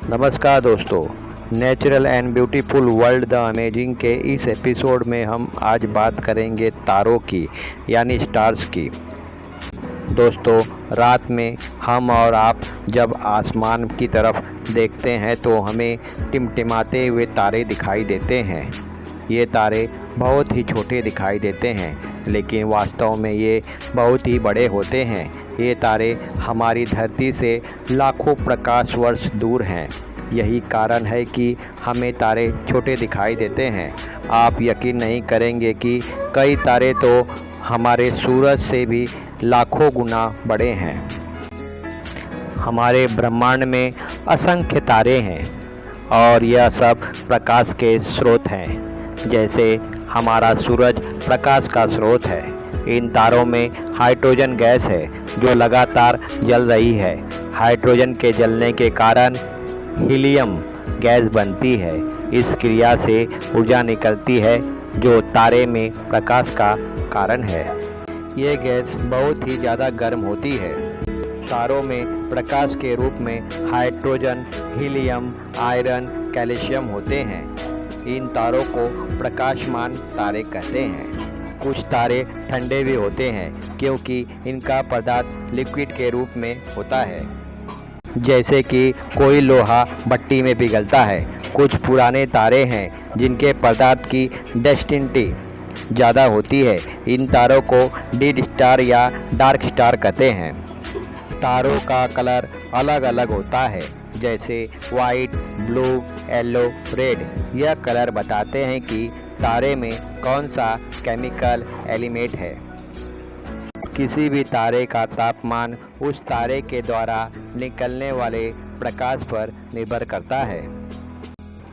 नमस्कार दोस्तों, natural and beautiful world the amazing के इस एपिसोड में हम आज बात करेंगे तारों की यानी स्टार्स की। दोस्तों, रात में हम और आप जब आसमान की तरफ देखते हैं तो हमें टिमटिमाते हुए तारे दिखाई देते हैं। ये तारे बहुत ही छोटे दिखाई देते हैं, लेकिन वास्तव में ये बहुत ही बड़े होते हैं। ये तारे हमारी धरती से लाखों प्रकाश वर्ष दूर हैं। यही कारण है कि हमें तारे छोटे दिखाई देते हैं। आप यकीन नहीं करेंगे कि कई तारे तो हमारे सूरज से भी लाखों गुना बड़े हैं। हमारे ब्रह्मांड में असंख्य तारे हैं और यह सब प्रकाश के स्रोत हैं। जैसे हमारा सूरज प्रकाश का स्रोत है। इन तारों में हाइड्रोजन गैस है जो लगातार जल रही है। हाइड्रोजन के जलने के कारण हीलियम गैस बनती है। इस क्रिया से ऊर्जा निकलती है जो तारे में प्रकाश का कारण है। ये गैस बहुत ही ज़्यादा गर्म होती है। तारों में प्रकाश के रूप में हाइड्रोजन, हीलियम, आयरन, कैल्शियम होते हैं। इन तारों को प्रकाशमान तारे कहते हैं। कुछ तारे ठंडे भी होते हैं क्योंकि इनका पदार्थ लिक्विड के रूप में होता है, जैसे कि कोई लोहा भट्टी में पिघलता है। कुछ पुराने तारे हैं जिनके पदार्थ की डेंसिटी ज़्यादा होती है। इन तारों को डेड स्टार या डार्क स्टार कहते हैं। तारों का कलर अलग अलग होता है, जैसे वाइट, ब्लू, येलो, रेड। यह कलर बताते हैं कि तारे में कौन सा केमिकल एलिमेंट है। किसी भी तारे का तापमान उस तारे के द्वारा निकलने वाले प्रकाश पर निर्भर करता है।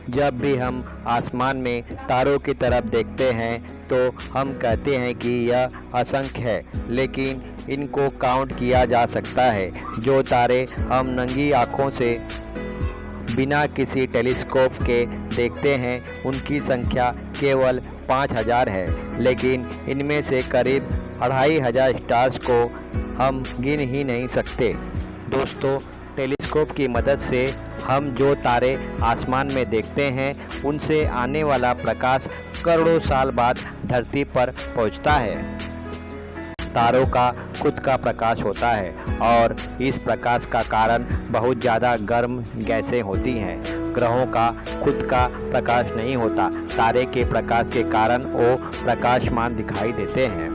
जब भी हम आसमान में तारों की तरफ देखते हैं तो हम कहते हैं कि यह असंख्य है, लेकिन इनको काउंट किया जा सकता है। जो तारे हम नंगी आँखों से बिना किसी टेलीस्कोप के देखते हैं उनकी संख्या केवल 5000 है, लेकिन इनमें से करीब 2500 स्टार्स को हम गिन ही नहीं सकते। दोस्तों, टेलीस्कोप की मदद से हम जो तारे आसमान में देखते हैं उनसे आने वाला प्रकाश करोड़ों साल बाद धरती पर पहुंचता है। तारों का खुद का प्रकाश होता है और इस प्रकाश का कारण बहुत ज़्यादा गर्म गैसें होती हैं। ग्रहों का खुद का प्रकाश नहीं होता। तारे के प्रकाश के कारण वो प्रकाशमान दिखाई देते हैं।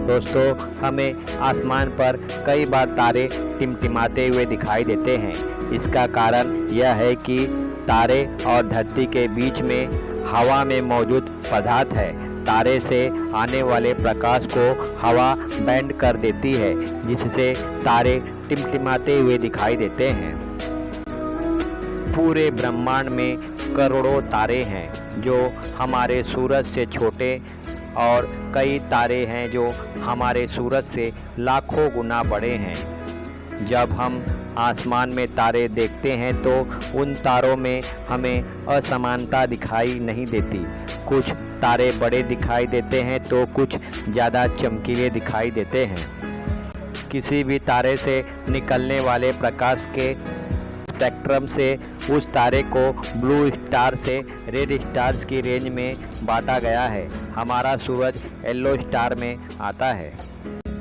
दोस्तों, हमें आसमान पर कई बार तारे टिमटिमाते हुए दिखाई देते हैं। इसका कारण यह है कि तारे और धरती के बीच में हवा में मौजूद पदार्थ है। तारे से आने वाले प्रकाश को हवा बैंड कर देती है, जिससे तारे टिमटिमाते हुए दिखाई देते हैं। पूरे ब्रह्मांड में करोड़ों तारे हैं जो हमारे सूरज से छोटे, और कई तारे हैं जो हमारे सूरज से लाखों गुना बड़े हैं। जब हम आसमान में तारे देखते हैं तो उन तारों में हमें असमानता दिखाई नहीं देती। कुछ तारे बड़े दिखाई देते हैं तो कुछ ज़्यादा चमकीले दिखाई देते हैं। किसी भी तारे से निकलने वाले प्रकाश के स्पेक्ट्रम से उस तारे को ब्लू स्टार से रेड स्टार्स की रेंज में बांटा गया है। हमारा सूरज येलो स्टार में आता है।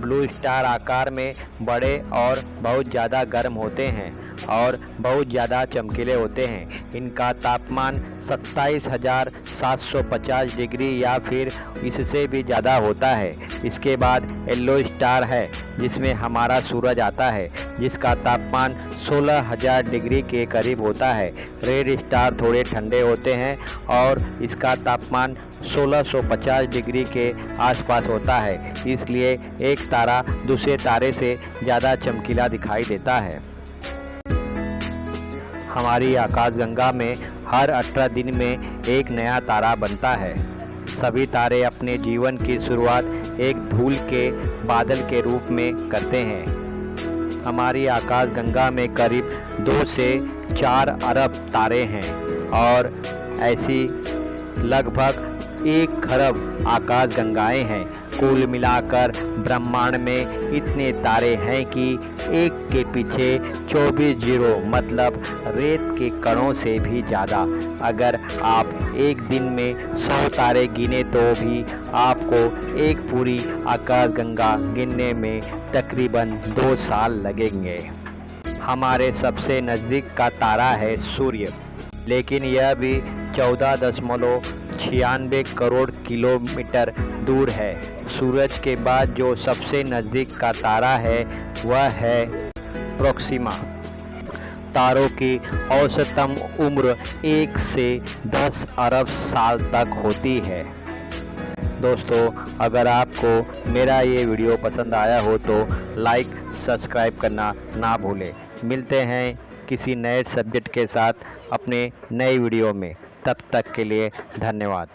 ब्लू स्टार आकार में बड़े और बहुत ज़्यादा गर्म होते हैं और बहुत ज़्यादा चमकीले होते हैं। इनका तापमान 27,750 डिग्री या फिर इससे भी ज़्यादा होता है। इसके बाद येलो स्टार है जिसमें हमारा सूरज आता है, जिसका तापमान 16,000 डिग्री के करीब होता है। रेड स्टार थोड़े ठंडे होते हैं और इसका तापमान 1650 डिग्री के आसपास होता है। इसलिए एक तारा दूसरे तारे से ज़्यादा चमकीला दिखाई देता है। हमारी आकाशगंगा में हर 18 दिन में एक नया तारा बनता है। सभी तारे अपने जीवन की शुरुआत एक धूल के बादल के रूप में करते हैं। हमारी आकाशगंगा में करीब 2 से 4 अरब तारे हैं और ऐसी लगभग 1 खरब आकाशगंगाएं हैं। कुल मिलाकर ब्रह्मांड में इतने तारे हैं कि एक के पीछे 24 जीरो मतलब रेत के कणों से भी ज़्यादा। अगर आप एक दिन में 100 तारे गिने तो भी आपको एक पूरी आकाशगंगा गिनने में तकरीबन 2 साल लगेंगे। हमारे सबसे नज़दीक का तारा है सूर्य, लेकिन यह भी 14.96 करोड़ किलोमीटर दूर है। सूरज के बाद जो सबसे नज़दीक का तारा है वह है प्रोक्सिमा। तारों की औसतन उम्र 1 से 10 अरब साल तक होती है। दोस्तों, अगर आपको मेरा ये वीडियो पसंद आया हो तो लाइक सब्सक्राइब करना ना भूलें। मिलते हैं किसी नए सब्जेक्ट के साथ अपने नए वीडियो में। तब तक के लिए धन्यवाद।